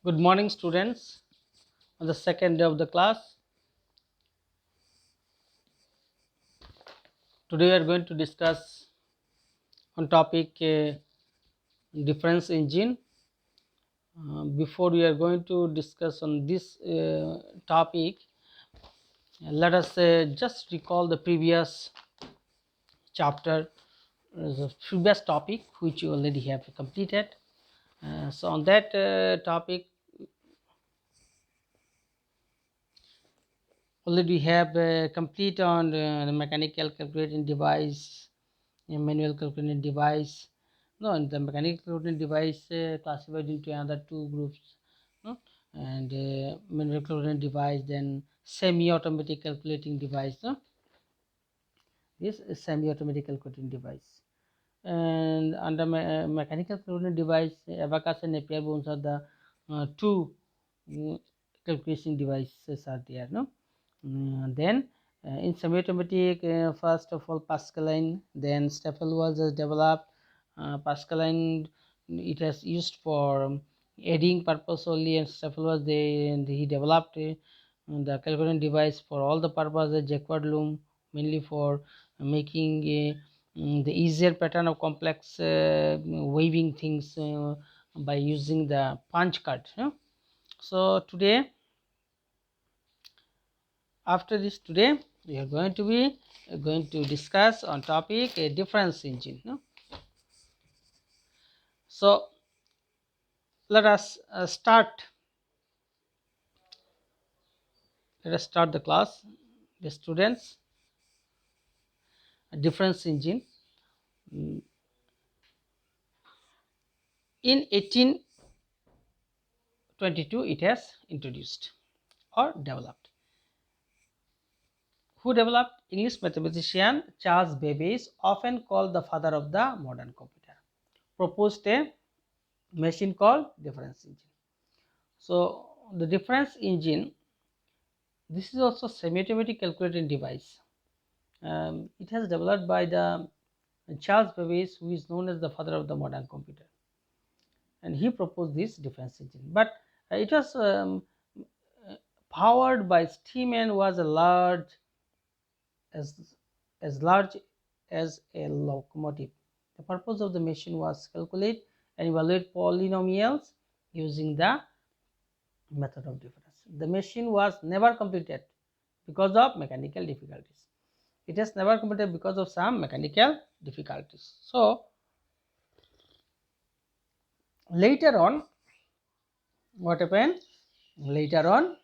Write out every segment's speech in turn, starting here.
Good morning, students. On the second day of the class, today we are going to discuss on topic difference engine. Before we are going to discuss on this topic, let us just recall the previous chapter, the previous topic which you already have completed. So on that topic, already we have complete on the mechanical calculating device, manual calculating device. No, and the mechanical calculating device classified into another two groups. No? And manual calculating device, then semi-automatic calculating device. No? This is semi-automatic calculating device. And under mechanical calculating device, abacus and Napier-Bones are the two calculation devices are there. No, then in semi-automatic, first of all Pascaline, then Steffel was developed. Pascaline, it has used for aiding purpose only, and Steffel was he developed the calculating device for all the purposes. Jacquard loom mainly for making the easier pattern of complex weaving things by using the punch card. So today, after this, today we are going to discuss on topic a difference engine. So let us start the class. The students, a difference engine. In 1822 it has introduced or developed. Who developed? English mathematician Charles Babbage, often called the father of the modern computer, proposed a machine called difference engine. So the difference engine, this is also semi-automatic calculating device. It has developed by the Charles Babbage, who is known as the father of the modern computer, and he proposed this difference engine. But it was powered by steam and was as large as a locomotive. The purpose of the machine was to calculate and evaluate polynomials using the method of difference. The machine was never completed because of mechanical difficulties. It has never completed because of some mechanical difficulties. So later on, what happened? Later on,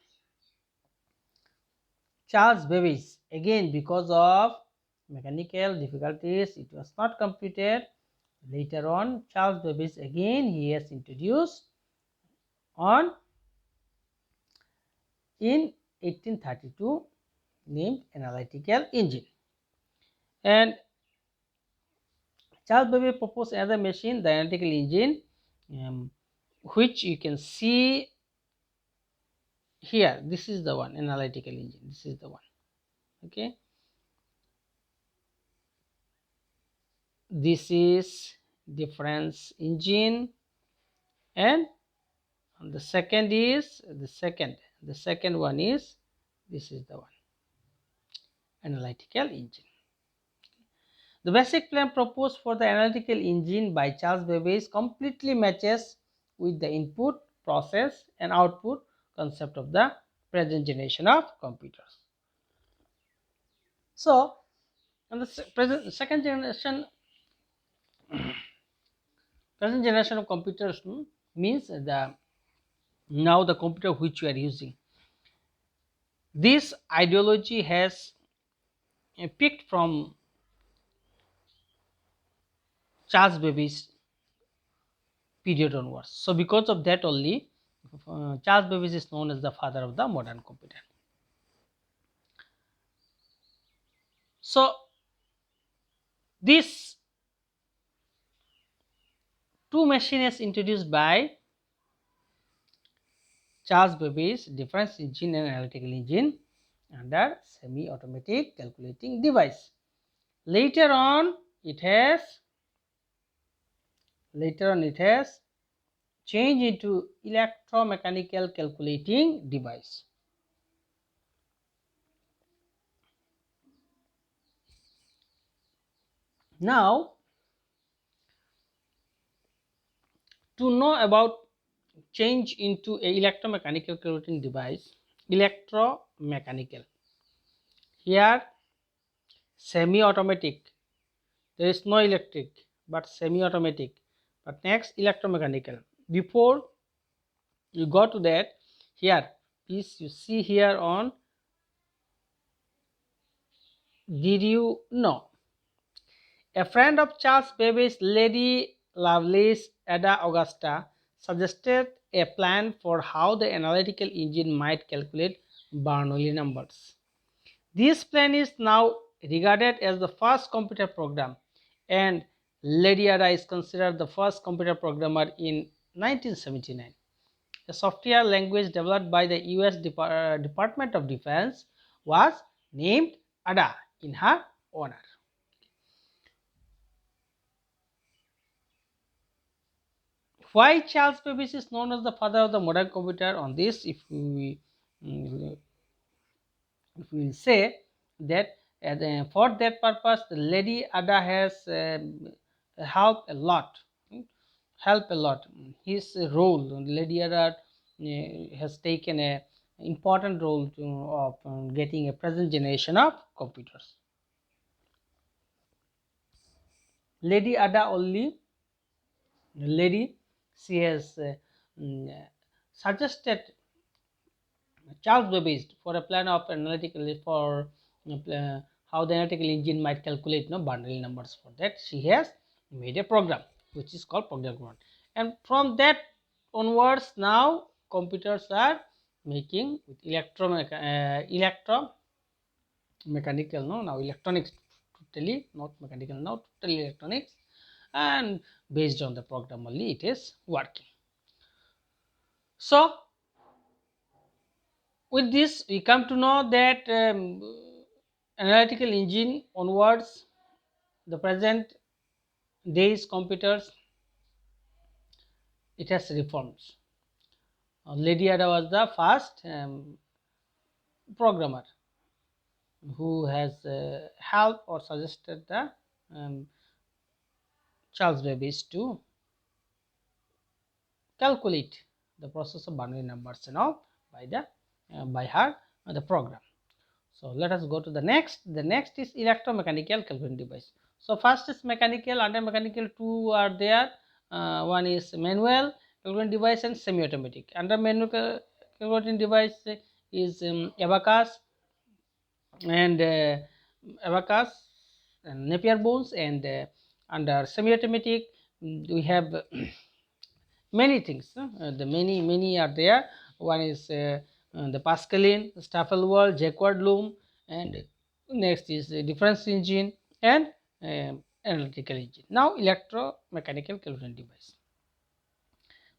Charles Babbage, again because of mechanical difficulties, it was not completed. Later on, Charles Babbage again he has introduced on in 1832 named analytical engine. And Charles Babbage proposed another machine, the analytical engine, which you can see here. This is the one, analytical engine. This is the one. Okay. This is difference engine, and the second one is this is the one, analytical engine. The basic plan proposed for the analytical engine by Charles Babbage completely matches with the input, process and output concept of the present generation of computers. So, in the present generation of computers means now the computer which we are using. This ideology has picked from Charles Babbage period onwards. So because of that only, Charles Babbage is known as the father of the modern computer. So this two machines introduced by Charles Babbage, difference engine and analytical engine, under semi-automatic calculating device. Later on it has change into electromechanical calculating device. Now, to know about change into a electromechanical calculating device, electromechanical. Here, semi-automatic. There is no electric, but semi-automatic. But next, electromechanical. Before you go to that, here, please you see here on. Did you know? A friend of Charles Babbage, Lady Lovelace Ada Augusta, suggested a plan for how the analytical engine might calculate Bernoulli numbers. This plan is now regarded as the first computer program, and Lady Ada is considered the first computer programmer in 1979. A software language developed by the US Department of Defense was named Ada in her honor. Why Charles Babbage is known as the father of the modern computer? On this, if we will say that for that purpose, the Lady Ada has helped a lot. His role, Lady Ada has taken a important role of getting a present generation of computers. Lady Ada only, lady, she has suggested Charles Babbage for a plan of analytical for how the analytical engine might calculate Bernoulli numbers. For that, she has made a program which is called program 1, and from that onwards, now computers are making with electromechanical, now electronics, totally not mechanical, now totally electronics, and based on the program only it is working. So with this, we come to know that analytical engine onwards, the present days computers, it has reforms. Lady Ada was the first programmer who has helped or suggested the Charles Babbage to calculate the process of Bernoulli numbers and all by her the program. So let us go to the next. The next is electromechanical calculating device. So first is mechanical, under mechanical two are there. One is manual calculating device and semi-automatic. Under manual calculating device is abacus and Napier bones, and under semi-automatic we have many things. The many are there. One is the Pascaline, Staffelwall, Jacquard loom, and next is the difference engine and analytical engine. Now electromechanical calculating device.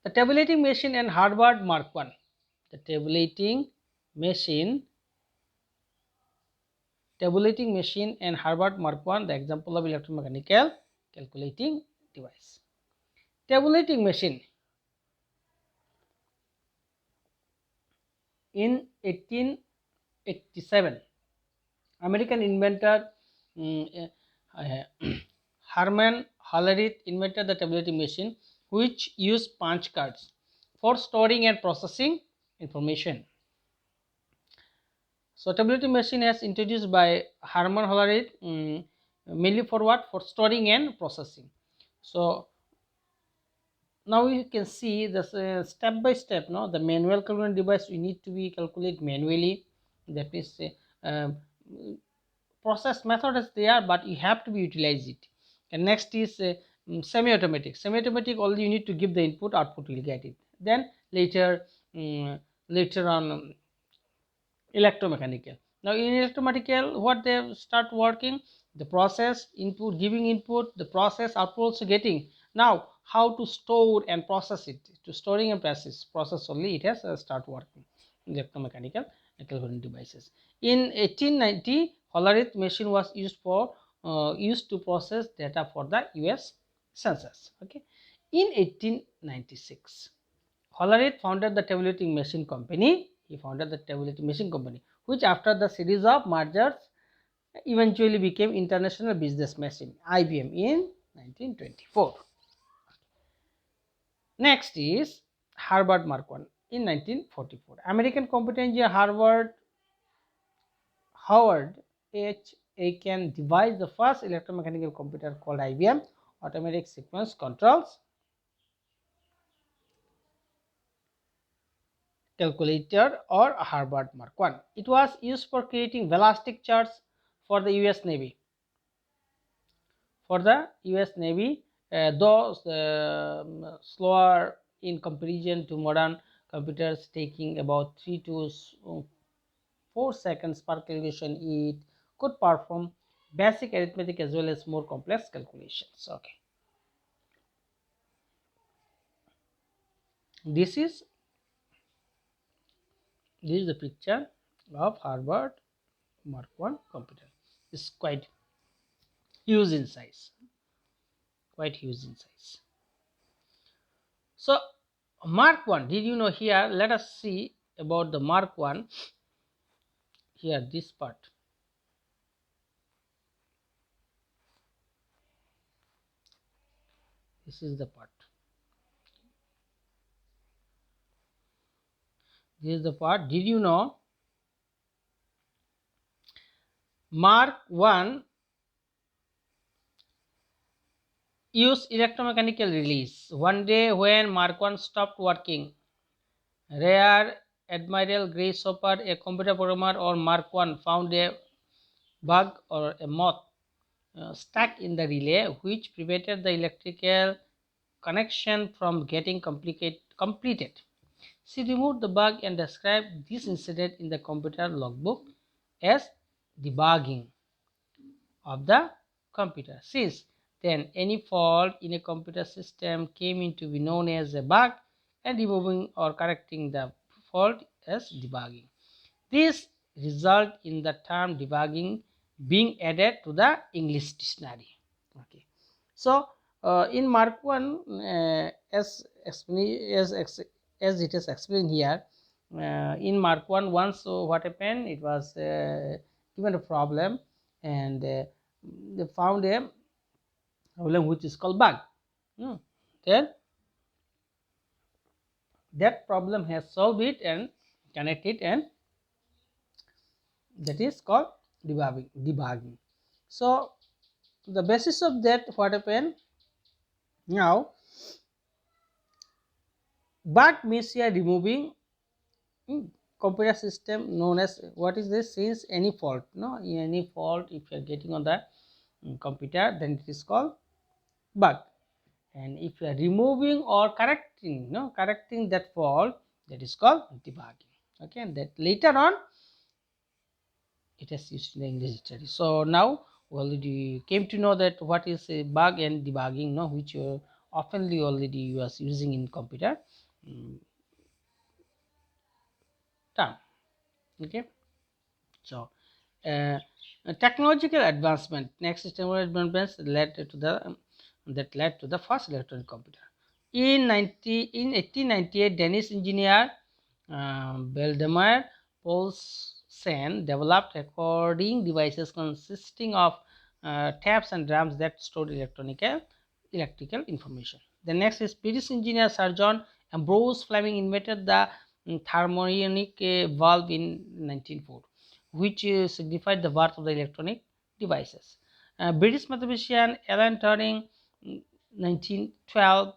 The tabulating machine and Harvard Mark 1. The tabulating machine and Harvard Mark 1, the example of electromechanical calculating device. Tabulating machine. In 1887, American inventor Herman Hollerith invented the tabulating machine, which used punch cards for storing and processing information. So tabulating machine has introduced by Herman Hollerith mainly for what? For storing and processing. So now you can see this step by step. No, the manual calculating device we need to be calculate manually. That means process method is there, but you have to be utilize it. And next is semi-automatic. Semi-automatic, only you need to give the input, output will get it. Then later on electromechanical. Now in electromechanical, what they start working, the process input, giving input, the process output also getting. Now how to store and process it, to storing and process only it has start working electromechanical calculating devices. In 1890, Hollerith machine was used to process data for the US census. Okay, in 1896, Hollerith founded the tabulating machine company. He founded the tabulating machine company, which after the series of mergers eventually became International Business Machine (IBM) in 1924. Next is Herbert Marconi in 1944. American computer engineer Howard H. Aiken devised the first electromechanical computer called IBM Automatic Sequence Controls Calculator or Herbert Mark I. It was used for creating velocity charts for the US Navy. For the US Navy, though slower in comparison to modern computers, taking about 3 to 4 seconds per calculation, it could perform basic arithmetic as well as more complex calculations. Okay, this is the picture of Harvard Mark I computer. It's quite huge in size, So Mark I, did you know? Here let us see about the Mark I. Here, this part, this is the part, this is the part. Did you know Mark I used electromechanical release? One day when Mark I stopped working, Rear Admiral Grace Hopper, a computer programmer on Mark I, found a bug or a moth stuck in the relay, which prevented the electrical connection from getting completed. She removed the bug and described this incident in the computer logbook as debugging of the computer. Since then, any fault in a computer system came into be known as a bug, and removing or correcting the fault as debugging. This result in the term debugging being added to the English dictionary. Okay, so in Mark I, as it is explained here, in Mark I, once what happened? It was given a problem, and they found a problem which is called bug. Then that problem has solved it and connected, and that is called debugging. So the basis of that, what happened now, bug means you are removing computer system known as, what is this? Since any fault, any fault if you are getting on the computer, then it is called bug. And if you are removing or correcting that fault, that is called debugging. Okay, and that later on it is used in the English dictionary. So now we already came to know that what is a bug and debugging, which you oftenly already you are using in computer term. Okay, so technological advancement. Next, technological advancements led to the first electronic computer. In 1898, Danish engineer Valdemar Poulsen developed recording devices consisting of taps and drums that stored electrical information. The next is British engineer Sir John Ambrose Fleming invented the thermonic valve in 1904, which signified the birth of the electronic devices. British mathematician Alan Turing 1912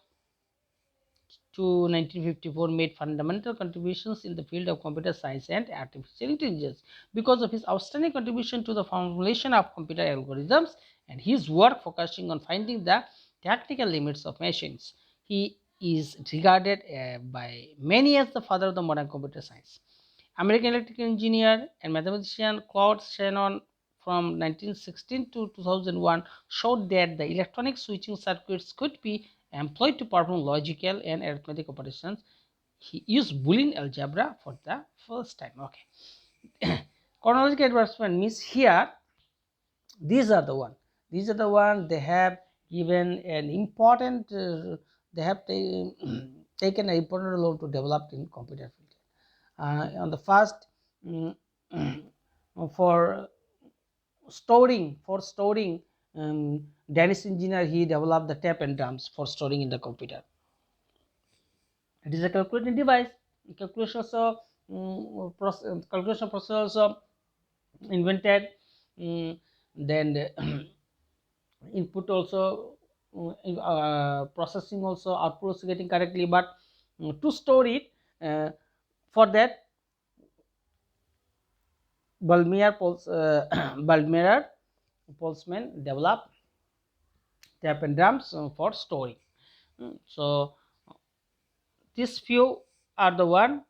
to 1954 made fundamental contributions in the field of computer science and artificial intelligence. Because of his outstanding contribution to the formulation of computer algorithms and his work focusing on finding the technical limits of machines, he is regarded by many as the father of the modern computer science. American electrical engineer and mathematician Claude Shannon from 1916 to 2001 showed that the electronic switching circuits could be employed to perform logical and arithmetic operations. He used Boolean algebra for the first time. Okay. Chronological advancement means here these are the one they have given an important they have taken an important role to develop in computer field. On the first, mm, for storing, Danish engineer, he developed the tape and drums for storing in the computer. It is a calculating device. Calculation also, calculation process also invented. Then input also, processing also, output also getting correctly, but to store it, for that Baldmeyer Boltzmann developed tape and drums for storing. So these few are the one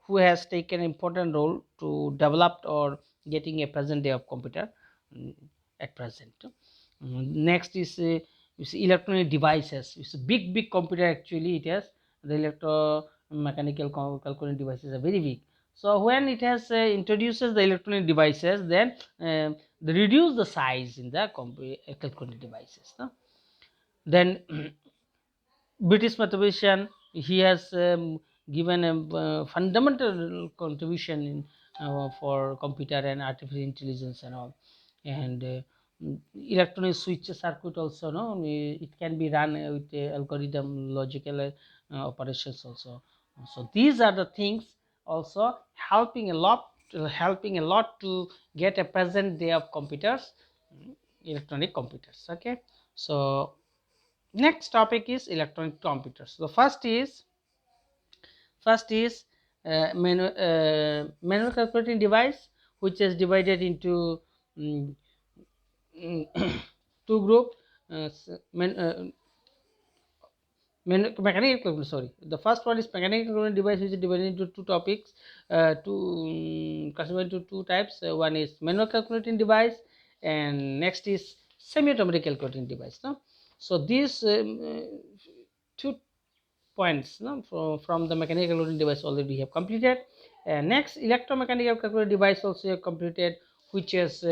who has taken important role to develop or getting a present day of computer, mm, at present. Next is, you see, electronic devices. It's a big computer. Actually it has the electromechanical calculating devices are very big. So when it has introduces the electronic devices, then they reduce the size in the calculating devices, no? Then British mathematician, he has given a fundamental contribution in, for computer and artificial intelligence and all. And electronic switch circuit also, no, it can be run with algorithm logical operations also. So these are the things also helping a lot to get a present day of computers, electronic computers. Okay, so next topic is electronic computers. The first is manual calculating device, which is divided into mm, two group. uh, Mechanical, sorry, the first one is mechanical calculating device, which is divided into two topics, classified into two types. One is manual calculating device, and next is semi-automatic calculating device, no? So these two points, no, from the mechanical calculating device already have completed. Next, electromechanical calculating device also have completed, which is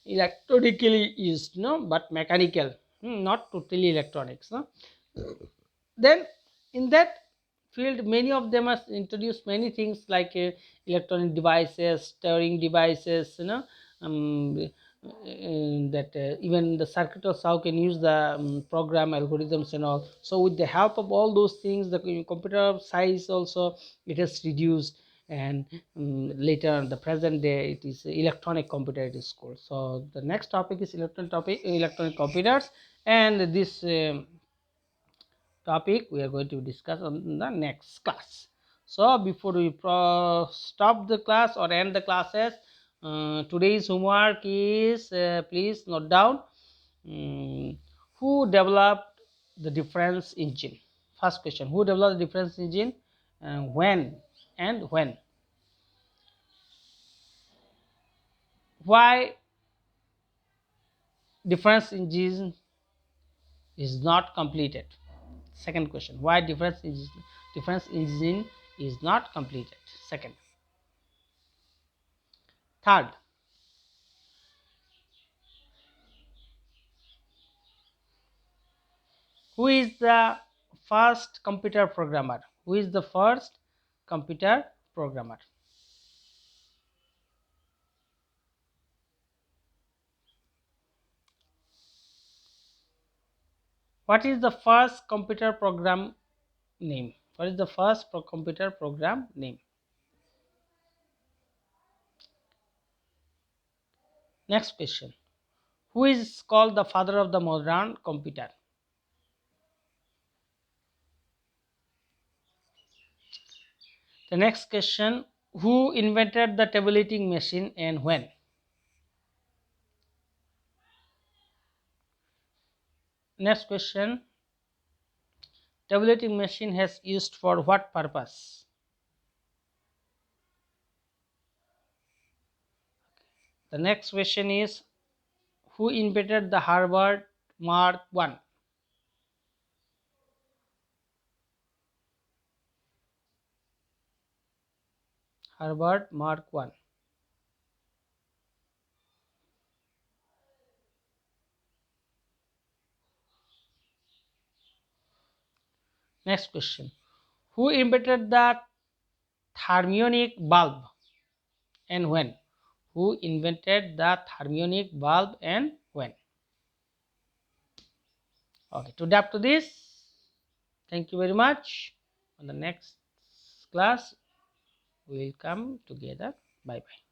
electronically used, no, but mechanical, not totally electronics, no? Then in that field, many of them have introduced many things like electronic devices, steering devices, that even the circuitous how can use the program algorithms and all. So with the help of all those things, the computer size also it has reduced, and later on the present day it is electronic computer it is called. So the next topic is electronic computers, and this topic we are going to discuss on the next class. So before we stop the class or end the classes, today's homework is, please note down, who developed the difference engine. First question, who developed the difference engine, when and when? Why difference engine is not completed? Second question, why difference engine is not completed? Second. Third, who is the first computer programmer? Who is the first computer programmer? What is the first computer program name? What is the first computer program name? Next question, who is called the father of the modern computer? The next question, who invented the tabulating machine and when? Next question, tabulating machine has used for what purpose? The next question is, who invented the Harvard Mark I? Harvard Mark I. Next question, Who invented the thermionic bulb and when? Who invented the thermionic bulb and when? Okay, to adapt to this, thank you very much. On the next class, we will come together. Bye bye.